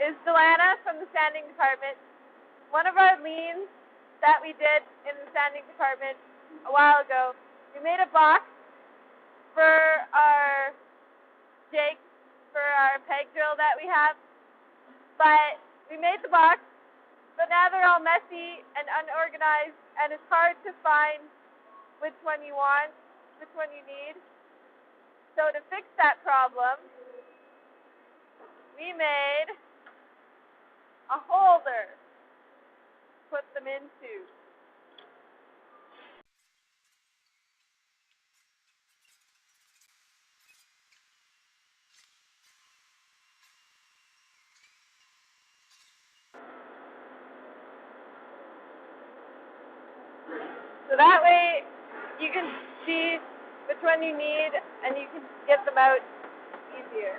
is Delana from the sanding department. One of our liens that we did in the sanding department a while ago, we made a box for our jig, for our peg drill that we have. But we made the box, but now they're all messy and unorganized, and it's hard to find which one you want, which one you need. So to fix that problem, we made a holder to put them into. So that way you can see which one you need and you can get them out easier.